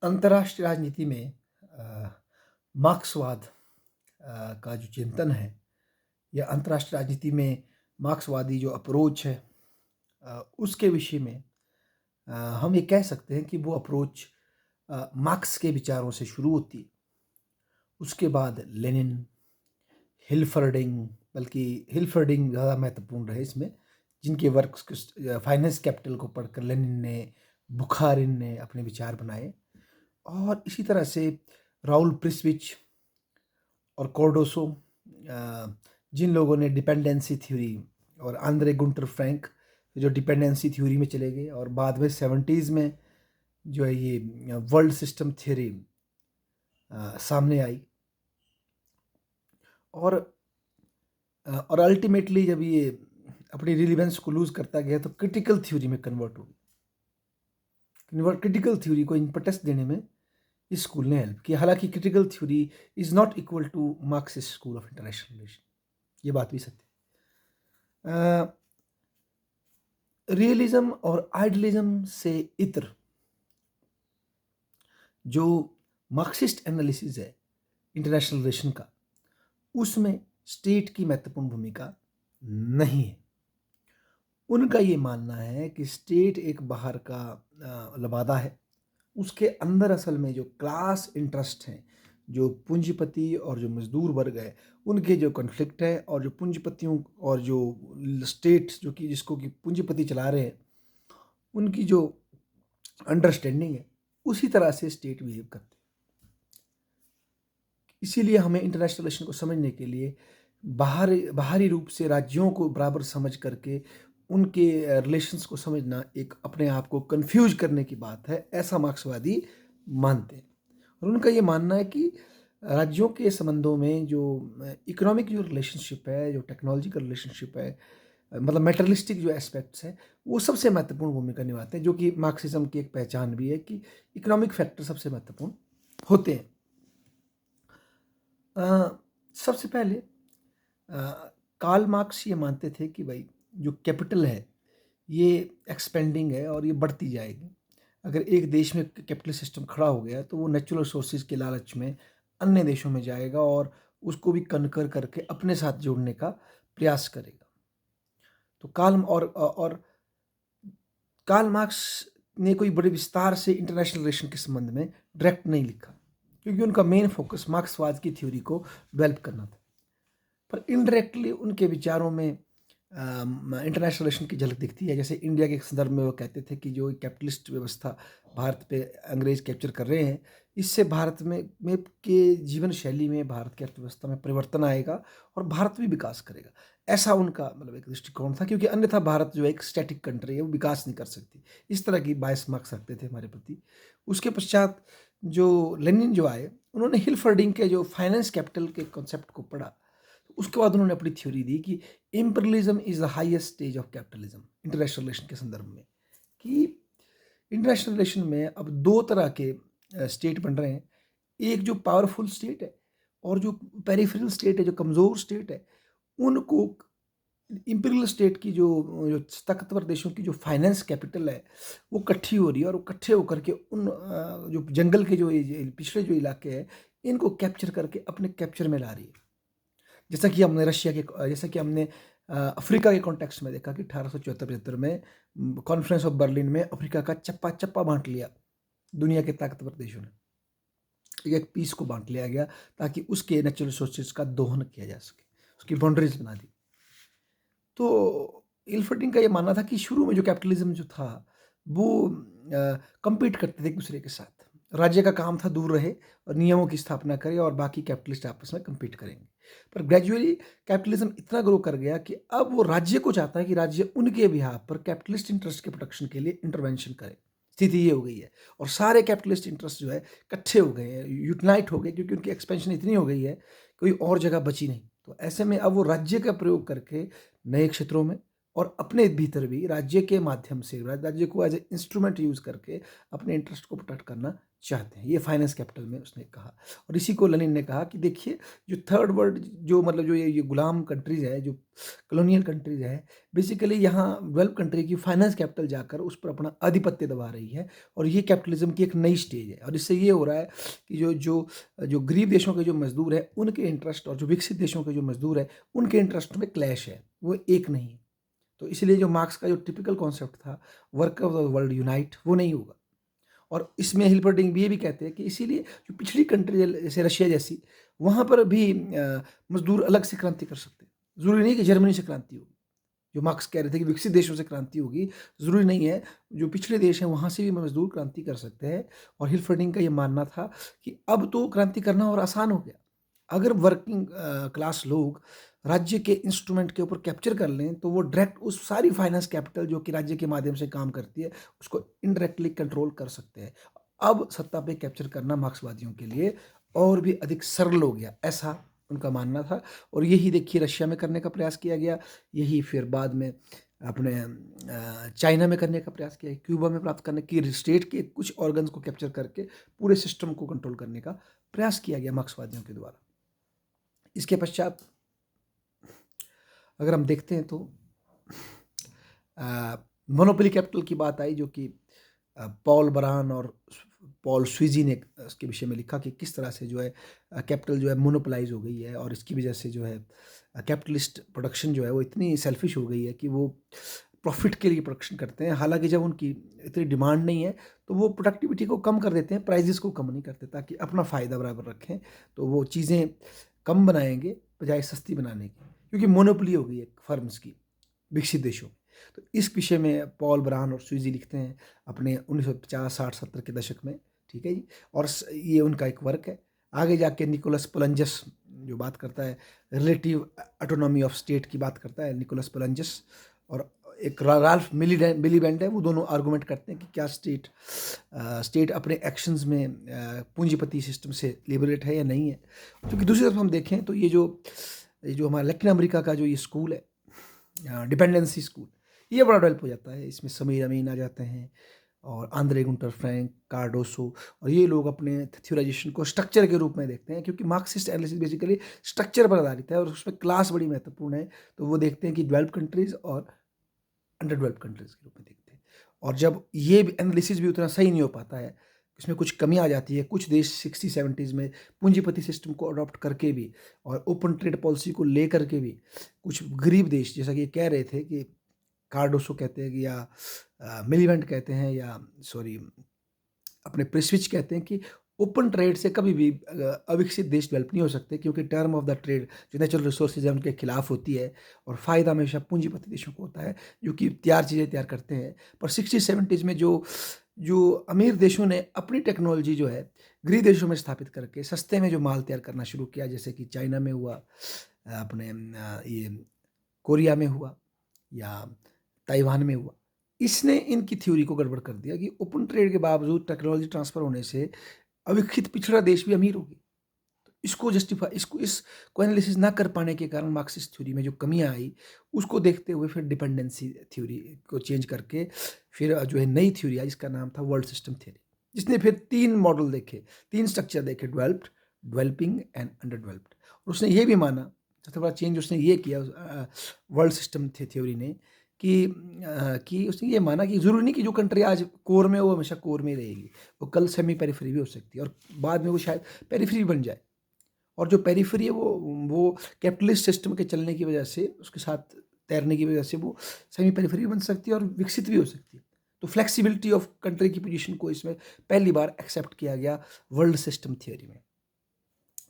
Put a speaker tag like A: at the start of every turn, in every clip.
A: अंतर्राष्ट्रीय राजनीति में मार्क्सवाद का जो चिंतन है या अंतर्राष्ट्रीय राजनीति में मार्क्सवादी जो अप्रोच है उसके विषय में हम ये कह सकते हैं कि वो अप्रोच मार्क्स के विचारों से शुरू होती है। उसके बाद लेनिन, हिलफर्डिंग, बल्कि हिलफर्डिंग ज़्यादा महत्वपूर्ण रहे इसमें, जिनके वर्क्स फाइनेंस कैपिटल को पढ़कर लेनिन ने, बुखारिन ने अपने विचार बनाए। और इसी तरह से राउल प्रिस्विच और कॉर्डोसो, जिन लोगों ने डिपेंडेंसी थ्योरी, और आंद्रे गुंटर फ्रैंक जो डिपेंडेंसी थ्योरी में चले गए, और बाद में 70s में जो है ये वर्ल्ड सिस्टम थ्योरी सामने आई। और अल्टीमेटली जब ये अपनी रिलीवेंस को लूज करता गया तो क्रिटिकल थ्योरी में कन्वर्ट हो गई। क्रिटिकल थ्योरी को इम्पटस देने में इस स्कूल ने हेल्प किया। हालांकि critical theory is not equal to Marxist school of international relation, ये बात भी सत्य है। रियलिज्म और आइडियलिज्म से इतर जो मार्क्सिस्ट एनालिसिस है इंटरनेशनल रिलेशन का, उसमें स्टेट की महत्वपूर्ण भूमिका नहीं है। उनका ये मानना है कि स्टेट एक बाहर का लबादा है, उसके अंदर असल में जो क्लास इंटरेस्ट हैं, जो पूंजीपति और जो मजदूर वर्ग है, उनके जो कॉन्फ्लिक्ट है, और जो पूंजीपतियों और जो स्टेट जो कि जिसको कि पूंजीपति चला रहे हैं, उनकी जो अंडरस्टैंडिंग है, उसी तरह से स्टेट बिहेव करते हैं। इसीलिए हमें इंटरनेशनल रिलेशन को समझने के लिए बाहरी रूप से राज्यों को बराबर समझ करके उनके रिलेशंस को समझना एक अपने आप को कंफ्यूज करने की बात है, ऐसा मार्क्सवादी मानते हैं। और उनका ये मानना है कि राज्यों के संबंधों में जो इकोनॉमिक जो रिलेशनशिप है, जो टेक्नोलॉजिकल रिलेशनशिप है, मतलब मेटरलिस्टिक जो एस्पेक्ट्स हैं, वो सबसे महत्वपूर्ण भूमिका निभाते हैं, जो कि मार्क्सिज्म की एक पहचान भी है कि इकोनॉमिक फैक्टर सबसे महत्वपूर्ण होते हैं। सबसे पहले कार्ल मार्क्स ये मानते थे कि भाई जो कैपिटल है ये एक्सपेंडिंग है और ये बढ़ती जाएगी। अगर एक देश में कैपिटल सिस्टम खड़ा हो गया तो वो नेचुरल रिसोर्सेज के लालच में अन्य देशों में जाएगा और उसको भी कनकर करके अपने साथ जोड़ने का प्रयास करेगा। तो कार्ल मार्क्स ने कोई बड़े विस्तार से इंटरनेशनल रिलेशन के संबंध में डायरेक्ट नहीं लिखा, क्योंकि उनका मेन फोकस मार्क्सवाद की थ्योरी को डेवलप करना था। पर इनडायरेक्टली उनके विचारों में इंटरनेशनल रिलेशन की झलक दिखती है। जैसे इंडिया के संदर्भ में वो कहते थे कि जो कैपिटलिस्ट व्यवस्था भारत पे अंग्रेज कैप्चर कर रहे हैं, इससे भारत में के जीवन शैली में, भारत की अर्थव्यवस्था में परिवर्तन आएगा और भारत भी विकास करेगा। ऐसा उनका मतलब एक दृष्टिकोण था, क्योंकि अन्यथा भारत जो एक स्टैटिक कंट्री है, वो विकास नहीं कर सकती। इस तरह की बायस मार्क्स रखते थे हमारे प्रति। उसके पश्चात जो लेनिन जो आए, उन्होंने हिलफर्डिंग के जो फाइनेंस कैपिटल के कॉन्सेप्ट को पढ़ा। उसके बाद उन्होंने अपनी थ्योरी दी कि imperialism is the highest stage of capitalism international relation के संदर्भ में, कि इंटरनेशनल रिलेशन में अब दो तरह के स्टेट बन रहे हैं। एक जो पावरफुल स्टेट है और जो पेरिफेरल स्टेट है, जो कमज़ोर स्टेट है, उनको इंपीरियल स्टेट की जो जो ताकतवर देशों की जो फाइनेंस कैपिटल है वो इकट्ठी हो रही है, और वो इकट्ठे होकर के उन जो जंगल के जो पिछड़े जो इलाके हैं, इनको कैप्चर करके अपने कैप्चर में ला रही है। जैसा कि हमने अफ्रीका के कॉन्टेक्स्ट में देखा कि 1874-75 में कॉन्फ्रेंस ऑफ बर्लिन में अफ्रीका का चप्पा चप्पा बांट लिया दुनिया के ताकतवर देशों ने। एक पीस को बांट लिया गया ताकि उसके नेचुरल रिसोर्सेज का दोहन किया जा सके, उसकी बाउंड्रीज बना दी। तो इल्फर्डिंग का ये मानना था कि शुरू में जो कैपिटलिज्म जो था वो compete करते थे एक दूसरे के साथ। राज्य का काम था दूर रहे और नियमों की स्थापना करे और बाकी कैपिटलिस्ट आपस में compete करेंगे। पर ग्रेजुअली कैपिटलिज्म इतना ग्रो कर गया कि अब वो राज्य को चाहता है कि राज्य उनके बिहाफ पर कैपिटलिस्ट इंटरेस्ट के प्रोटेक्शन के लिए इंटरवेंशन करे। स्थिति ये हो गई है, और सारे कैपिटलिस्ट इंटरेस्ट जो है इकट्ठे हो गए हैं, यूटिलाइट हो गए, क्योंकि उनकी एक्सपेंशन इतनी हो गई है कोई और जगह बची नहीं। तो ऐसे में अब वो राज्य का प्रयोग करके नए क्षेत्रों में और अपने भीतर भी राज्य के माध्यम से राज्य को एज ए इंस्ट्रूमेंट यूज करके अपने इंटरेस्ट को प्रोटेक्ट करना चाहते हैं। ये फाइनेंस कैपिटल में उसने कहा। और इसी को लेनिन ने कहा कि देखिए, जो थर्ड वर्ल्ड, जो मतलब जो ये गुलाम कंट्रीज है, जो कॉलोनियल कंट्रीज है, बेसिकली यहाँ डेवलप कंट्री की फाइनेंस कैपिटल जाकर उस पर अपना आधिपत्य दबा रही है। और ये कैपिटलिज्म की एक नई स्टेज है। और इससे ये हो रहा है कि जो जो जो गरीब देशों के जो मजदूर है उनके इंटरेस्ट और जो विकसित देशों के जो मजदूर है उनके इंटरेस्ट में क्लैश है, वो एक नहीं है। तो इसलिए जो मार्क्स का जो टिपिकल कॉन्सेप्ट था, work of the world unite, वो नहीं होगा। और इसमें हिल्बर्टिंग भी ये भी कहते हैं कि इसीलिए जो पिछड़ी कंट्री जैसे रशिया जैसी, वहाँ पर भी मजदूर अलग से क्रांति कर सकते हैं। ज़रूरी नहीं कि जर्मनी से क्रांति होगी। जो मार्क्स कह रहे थे कि विकसित देशों से क्रांति होगी, ज़रूरी नहीं है। जो पिछड़े देश हैं वहाँ से भी मजदूर क्रांति कर सकते हैं। और हिल्बर्टिंग का ये मानना था कि अब तो क्रांति करना और आसान हो गया। अगर वर्किंग क्लास लोग राज्य के इंस्ट्रूमेंट के ऊपर कैप्चर कर लें तो वो डायरेक्ट उस सारी फाइनेंस कैपिटल जो कि राज्य के माध्यम से काम करती है उसको इनडायरेक्टली कंट्रोल कर सकते हैं। अब सत्ता पे कैप्चर करना मार्क्सवादियों के लिए और भी अधिक सरल हो गया, ऐसा उनका मानना था। और यही देखिए रशिया में करने का प्रयास किया गया, यही फिर बाद में अपने चाइना में करने का प्रयास किया, क्यूबा में प्राप्त करने की स्टेट के कुछ ऑर्गन्स को कैप्चर करके पूरे सिस्टम को कंट्रोल करने का प्रयास किया गया मार्क्सवादियों के द्वारा। इसके पश्चात अगर हम देखते हैं तो मोनोपोली कैपिटल की बात आई, जो कि पॉल बरान और पॉल स्वीजी ने इसके विषय में लिखा कि किस तरह से जो है कैपिटल जो है मोनोपोलाइज हो गई है। और इसकी वजह से जो है कैपिटलिस्ट प्रोडक्शन जो है वो इतनी सेल्फिश हो गई है कि वो प्रॉफिट के लिए प्रोडक्शन करते हैं। हालांकि जब उनकी इतनी डिमांड नहीं है तो वो प्रोडक्टिविटी को कम कर देते हैं, प्राइजेस को कम नहीं करते ताकि अपना फ़ायदा बराबर रखें। तो वो चीज़ें कम बनाएंगे बजाय सस्ती बनाने की, क्योंकि मोनोपोली हो गई है फर्म्स की विकसित देशों में। तो इस विषय में पॉल ब्रान और स्वीजी लिखते हैं अपने 1950, 60, 70 के दशक में। ठीक है जी। और ये उनका एक वर्क है। आगे जाके निकोलस पोलंजस जो बात करता है रिलेटिव ऑटोनॉमी ऑफ स्टेट की बात करता है, निकोलस पोलंजस। और एक राल्फ मिलीबेंड है, वो दोनों आर्गूमेंट करते हैं कि क्या स्टेट अपने एक्शंस में पूंजीपति सिस्टम से लिबरेट है या नहीं है। क्योंकि दूसरी तरफ हम देखें तो ये जो हमारा लैटिन अमेरिका का जो ये स्कूल है, डिपेंडेंसी स्कूल, ये बड़ा डेवलप हो जाता है। इसमें समीर अमीन आ जाते हैं और आंद्रे गुंटर फ्रैंक, कार्डोसो, और ये लोग अपने थ्योराइजेशन को स्ट्रक्चर के रूप में देखते हैं, क्योंकि मार्क्सिस्ट एनालिसिस बेसिकली स्ट्रक्चर पर आधारित है और उसमें क्लास बड़ी महत्वपूर्ण है। तो वो देखते हैं कि डेवलप कंट्रीज और अंडर डेवलप कंट्रीज के रूप में देखते हैं। और जब ये एनालिसिस भी उतना सही नहीं हो पाता है, इसमें कुछ कमी आ जाती है, कुछ देश 60-70s में पूंजीपति सिस्टम को अडॉप्ट करके भी और ओपन ट्रेड पॉलिसी को लेकर के भी कुछ गरीब देश, जैसा कि कह रहे थे कि कार्डोसो कहते हैं कि या मिलीवेंट कहते हैं या सॉरी अपने प्रिस्विच कहते हैं कि ओपन ट्रेड से कभी भी अविकसित देश डेवलप नहीं हो सकते, क्योंकि टर्म ऑफ द ट्रेड जो नेचुरल रिसोर्सेज है उनके खिलाफ होती है और फ़ायदा हमेशा पूंजीपति देशों को होता है जो कि चीज़ें तैयार करते हैं। पर 60-70s में जो अमीर देशों ने अपनी टेक्नोलॉजी जो है गरीब देशों में स्थापित करके सस्ते में जो माल तैयार करना शुरू किया, जैसे कि चाइना में हुआ, अपने ये कोरिया में हुआ या ताइवान में हुआ, इसने इनकी थ्योरी को गड़बड़ कर दिया कि ओपन ट्रेड के बावजूद टेक्नोलॉजी ट्रांसफर होने से अविकसित पिछड़ा देश भी अमीर होगी। तो इसको एनालिसिस ना कर पाने के कारण मार्क्सिस्ट थ्योरी में जो कमियां आई, उसको देखते हुए फिर डिपेंडेंसी थ्योरी को चेंज करके फिर जो है नई थ्योरी आई, इसका नाम था वर्ल्ड सिस्टम थ्योरी, जिसने फिर 3 मॉडल देखे, 3 स्ट्रक्चर देखे, developed, developing and under developed. और उसने ये भी माना, सबसे बड़ा चेंज उसने ये किया वर्ल्ड सिस्टम थ्योरी ने कि उसने ये माना कि ज़रूरी नहीं कि जो कंट्री आज कोर में वो हमेशा कोर में रहेगी, वो कल सेमी पेरिफेरी भी हो सकती है और बाद में वो शायद पेरिफेरी बन जाए। और जो पेरिफेरी है वो कैपिटलिस्ट सिस्टम के चलने की वजह से, उसके साथ तैरने की वजह से वो सेमी पेरिफेरी बन सकती है और विकसित भी हो सकती है। तो फ्लेक्सिबिलिटी ऑफ कंट्री की पोजीशन को इसमें पहली बार एक्सेप्ट किया गया वर्ल्ड सिस्टम थियोरी में।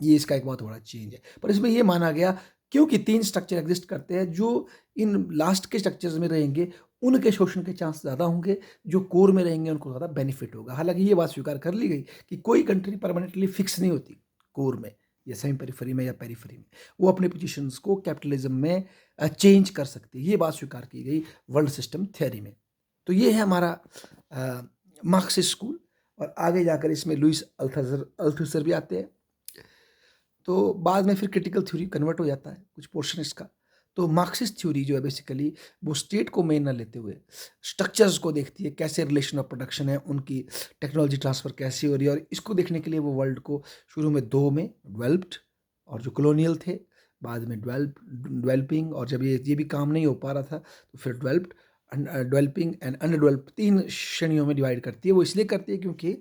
A: ये इसका एक बहुत बड़ा चेंज है। पर इसमें ये माना गया क्योंकि 3 स्ट्रक्चर एग्जिस्ट करते हैं, जो इन लास्ट के स्ट्रक्चर्स में रहेंगे उनके शोषण के चांस ज़्यादा होंगे, जो कोर में रहेंगे उनको ज़्यादा बेनिफिट होगा। हालांकि ये बात स्वीकार कर ली गई कि कोई कंट्री परमानेंटली फिक्स नहीं होती कोर में या सेमी पेरिफेरी में या पेरिफेरी में, वो अपने पोजीशंस को कैपिटलिज्म में चेंज कर सकती है। ये बात स्वीकार की गई वर्ल्ड सिस्टम थ्योरी में। तो ये है हमारा मार्क्सिस्ट स्कूल। और आगे जाकर इसमें लुइस अल्थुसर भी आते हैं। तो बाद में फिर क्रिटिकल थ्योरी कन्वर्ट हो जाता है कुछ पोर्शन इसका। तो मार्क्सिस्ट थ्योरी जो है बेसिकली वो स्टेट को मेन ना लेते हुए स्ट्रक्चर्स को देखती है, कैसे रिलेशन ऑफ प्रोडक्शन है, उनकी टेक्नोलॉजी ट्रांसफ़र कैसे हो रही है, और इसको देखने के लिए वो वर्ल्ड को शुरू में दो में डेवलप्ड और जो कॉलोनियल थे, बाद में डेवलपिंग, और जब ये भी काम नहीं हो पा रहा था तो फिर डेवलपिंग एंड अंडर 3 श्रेणियों में डिवाइड करती है। वो इसलिए करती है क्योंकि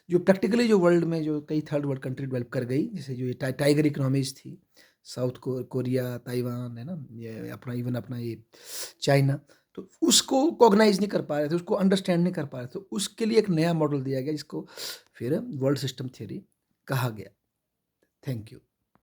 A: जो प्रैक्टिकली जो वर्ल्ड में जो कई थर्ड वर्ल्ड कंट्री डेवलप कर गई, जैसे जो ये टाइगर इकोनॉमीज़ थी, साउथ कोरिया, ताइवान, है ना? ये अपना इवन अपना ये चाइना, तो उसको कॉग्नाइज़ नहीं कर पा रहे थे, उसको अंडरस्टैंड नहीं कर पा रहे थे। तो उसके लिए एक नया मॉडल दिया गया जिसको फिर वर्ल्ड सिस्टम थ्योरी कहा गया। Thank you.